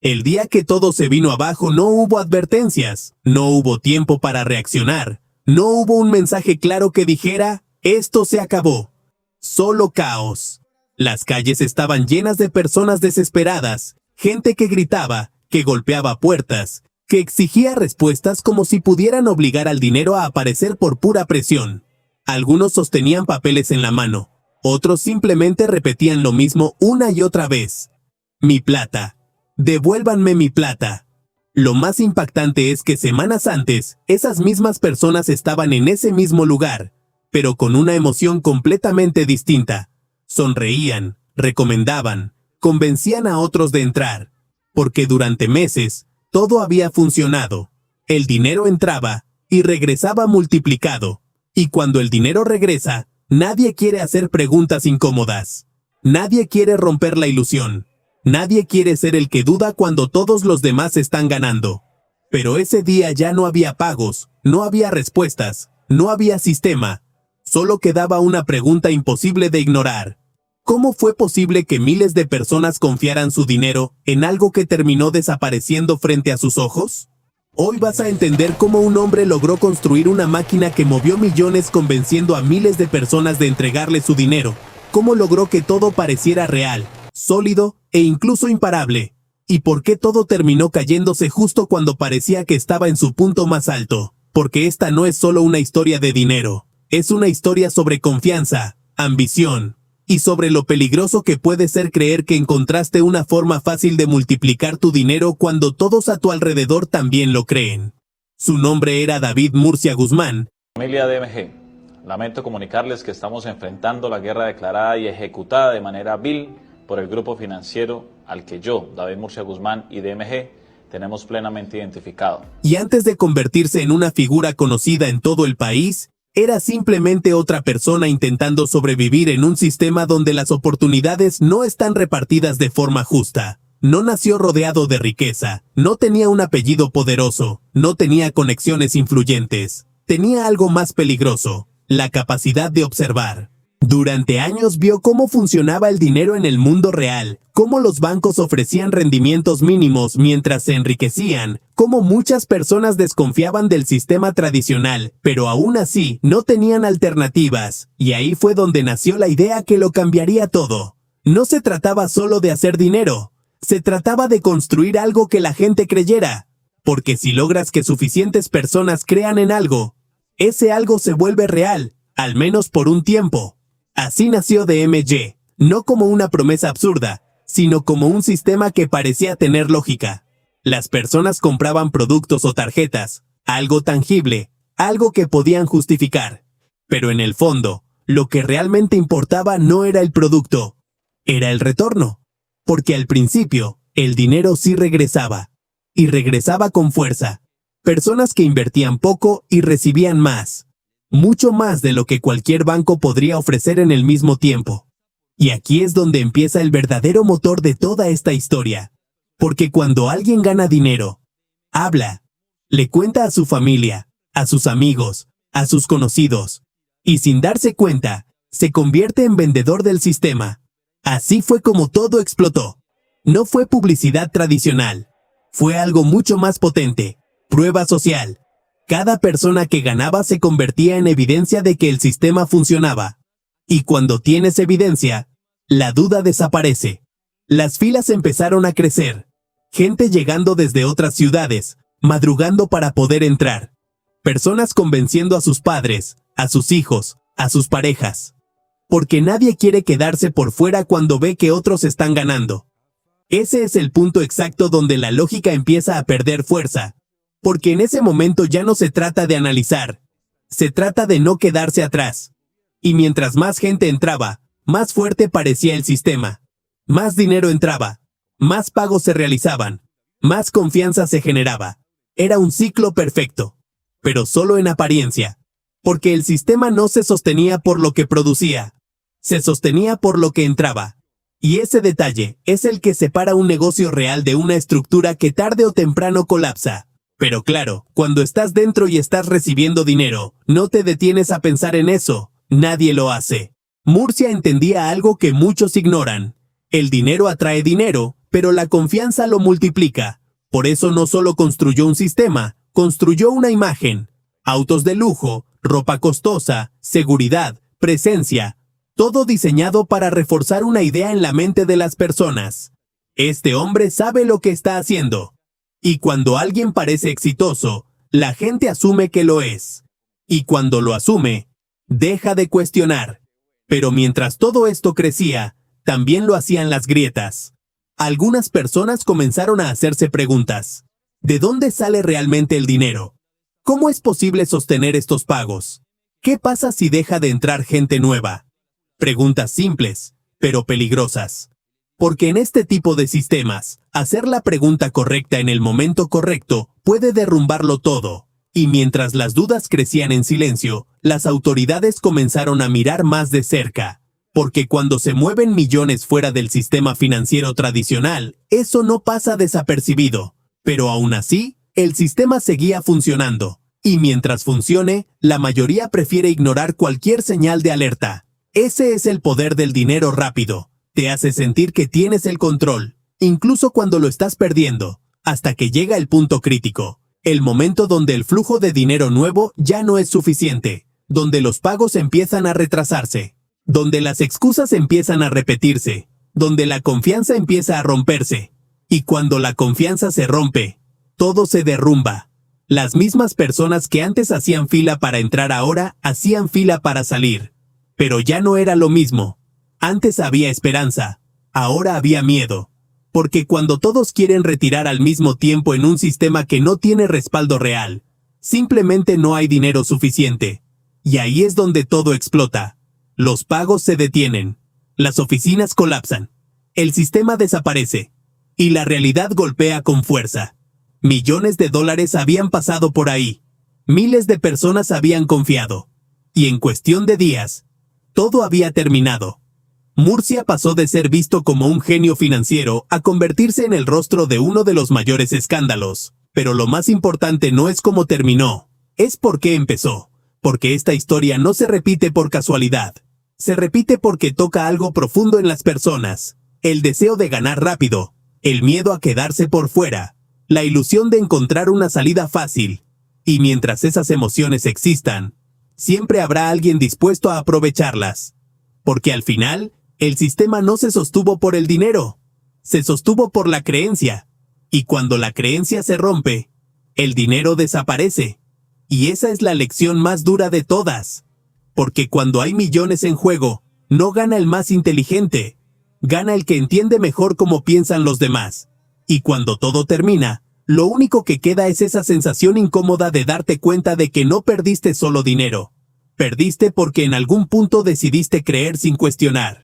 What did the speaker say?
El día que todo se vino abajo no hubo advertencias, no hubo tiempo para reaccionar, no hubo un mensaje claro que dijera, esto se acabó. Solo caos. Las calles estaban llenas de personas desesperadas, gente que gritaba, que golpeaba puertas, que exigía respuestas como si pudieran obligar al dinero a aparecer por pura presión. Algunos sostenían papeles en la mano, otros simplemente repetían lo mismo una y otra vez. Mi plata. Devuélvanme mi plata. Lo más impactante es que semanas antes, esas mismas personas estaban en ese mismo lugar, pero con una emoción completamente distinta. Sonreían, recomendaban, convencían a otros de entrar, porque durante meses, todo había funcionado. El dinero entraba y regresaba multiplicado, y cuando el dinero regresa, nadie quiere hacer preguntas incómodas. Nadie quiere romper la ilusión. Nadie quiere ser el que duda cuando todos los demás están ganando. Pero ese día ya no había pagos, no había respuestas, no había sistema. Solo quedaba una pregunta imposible de ignorar. ¿Cómo fue posible que miles de personas confiaran su dinero en algo que terminó desapareciendo frente a sus ojos? Hoy vas a entender cómo un hombre logró construir una máquina que movió millones convenciendo a miles de personas de entregarle su dinero. Cómo logró que todo pareciera real, sólido e incluso imparable. ¿Y por qué todo terminó cayéndose justo cuando parecía que estaba en su punto más alto? Porque esta no es solo una historia de dinero. Es una historia sobre confianza, ambición, y sobre lo peligroso que puede ser creer que encontraste una forma fácil de multiplicar tu dinero cuando todos a tu alrededor también lo creen. Su nombre era David Murcia Guzmán. Familia DMG, lamento comunicarles que estamos enfrentando la guerra declarada y ejecutada de manera vil por el grupo financiero al que yo, David Murcia Guzmán y DMG, tenemos plenamente identificado. Y antes de convertirse en una figura conocida en todo el país, era simplemente otra persona intentando sobrevivir en un sistema donde las oportunidades no están repartidas de forma justa. No nació rodeado de riqueza, no tenía un apellido poderoso, no tenía conexiones influyentes. Tenía algo más peligroso, la capacidad de observar. Durante años vio cómo funcionaba el dinero en el mundo real, cómo los bancos ofrecían rendimientos mínimos mientras se enriquecían, cómo muchas personas desconfiaban del sistema tradicional, pero aún así no tenían alternativas, y ahí fue donde nació la idea que lo cambiaría todo. No se trataba solo de hacer dinero, se trataba de construir algo que la gente creyera, porque si logras que suficientes personas crean en algo, ese algo se vuelve real, al menos por un tiempo. Así nació DMG, no como una promesa absurda, sino como un sistema que parecía tener lógica. Las personas compraban productos o tarjetas, algo tangible, algo que podían justificar. Pero en el fondo, lo que realmente importaba no era el producto, era el retorno. Porque al principio, el dinero sí regresaba, y regresaba con fuerza. Personas que invertían poco y recibían más. Mucho más de lo que cualquier banco podría ofrecer en el mismo tiempo. Y aquí es donde empieza el verdadero motor de toda esta historia. Porque cuando alguien gana dinero, habla, le cuenta a su familia, a sus amigos, a sus conocidos, y sin darse cuenta, se convierte en vendedor del sistema. Así fue como todo explotó. No fue publicidad tradicional, fue algo mucho más potente, prueba social. Cada persona que ganaba se convertía en evidencia de que el sistema funcionaba. Y cuando tienes evidencia, la duda desaparece. Las filas empezaron a crecer. Gente llegando desde otras ciudades, madrugando para poder entrar. Personas convenciendo a sus padres, a sus hijos, a sus parejas. Porque nadie quiere quedarse por fuera cuando ve que otros están ganando. Ese es el punto exacto donde la lógica empieza a perder fuerza. Porque en ese momento ya no se trata de analizar, se trata de no quedarse atrás. Y mientras más gente entraba, más fuerte parecía el sistema. Más dinero entraba, más pagos se realizaban, más confianza se generaba. Era un ciclo perfecto, pero solo en apariencia. Porque el sistema no se sostenía por lo que producía, se sostenía por lo que entraba. Y ese detalle es el que separa un negocio real de una estructura que tarde o temprano colapsa. Pero claro, cuando estás dentro y estás recibiendo dinero, no te detienes a pensar en eso, nadie lo hace. Murcia entendía algo que muchos ignoran. El dinero atrae dinero, Pero la confianza lo multiplica. Por eso no solo construyó un sistema, construyó una imagen. Autos de lujo, ropa costosa, seguridad, presencia. Todo diseñado para reforzar una idea en la mente de las personas. Este hombre sabe lo que está haciendo. Y cuando alguien parece exitoso, la gente asume que lo es. Y cuando lo asume, deja de cuestionar. Pero mientras todo esto crecía, también lo hacían las grietas. Algunas personas comenzaron a hacerse preguntas. ¿De dónde sale realmente el dinero? ¿Cómo es posible sostener estos pagos? ¿Qué pasa si deja de entrar gente nueva? Preguntas simples, pero peligrosas. Porque en este tipo de sistemas, hacer la pregunta correcta en el momento correcto puede derrumbarlo todo. Y mientras las dudas crecían en silencio, las autoridades comenzaron a mirar más de cerca. Porque cuando se mueven millones fuera del sistema financiero tradicional, eso no pasa desapercibido. Pero aún así, el sistema seguía funcionando. Y mientras funcione, la mayoría prefiere ignorar cualquier señal de alerta. Ese es el poder del dinero rápido. Te hace sentir que tienes el control, incluso cuando lo estás perdiendo, hasta que llega el punto crítico. El momento donde el flujo de dinero nuevo ya no es suficiente, donde los pagos empiezan a retrasarse, donde las excusas empiezan a repetirse, donde la confianza empieza a romperse. Y cuando la confianza se rompe, todo se derrumba. Las mismas personas que antes hacían fila para entrar ahora hacían fila para salir. Pero ya no era lo mismo. Antes había esperanza, ahora había miedo. Porque cuando todos quieren retirar al mismo tiempo en un sistema que no tiene respaldo real, simplemente no hay dinero suficiente. Y ahí es donde todo explota. Los pagos se detienen. Las oficinas colapsan. El sistema desaparece. Y la realidad golpea con fuerza. Millones de dólares habían pasado por ahí. Miles de personas habían confiado. Y en cuestión de días, todo había terminado. Murcia pasó de ser visto como un genio financiero a convertirse en el rostro de uno de los mayores escándalos. Pero lo más importante no es cómo terminó, es por qué empezó. Porque esta historia no se repite por casualidad. Se repite porque toca algo profundo en las personas. El deseo de ganar rápido, el miedo a quedarse por fuera, la ilusión de encontrar una salida fácil. Y mientras esas emociones existan, siempre habrá alguien dispuesto a aprovecharlas. Porque al final, el sistema no se sostuvo por el dinero, se sostuvo por la creencia. Y cuando la creencia se rompe, el dinero desaparece. Y esa es la lección más dura de todas. Porque cuando hay millones en juego, no gana el más inteligente, gana el que entiende mejor cómo piensan los demás. Y cuando todo termina, lo único que queda es esa sensación incómoda de darte cuenta de que no perdiste solo dinero. Perdiste porque en algún punto decidiste creer sin cuestionar.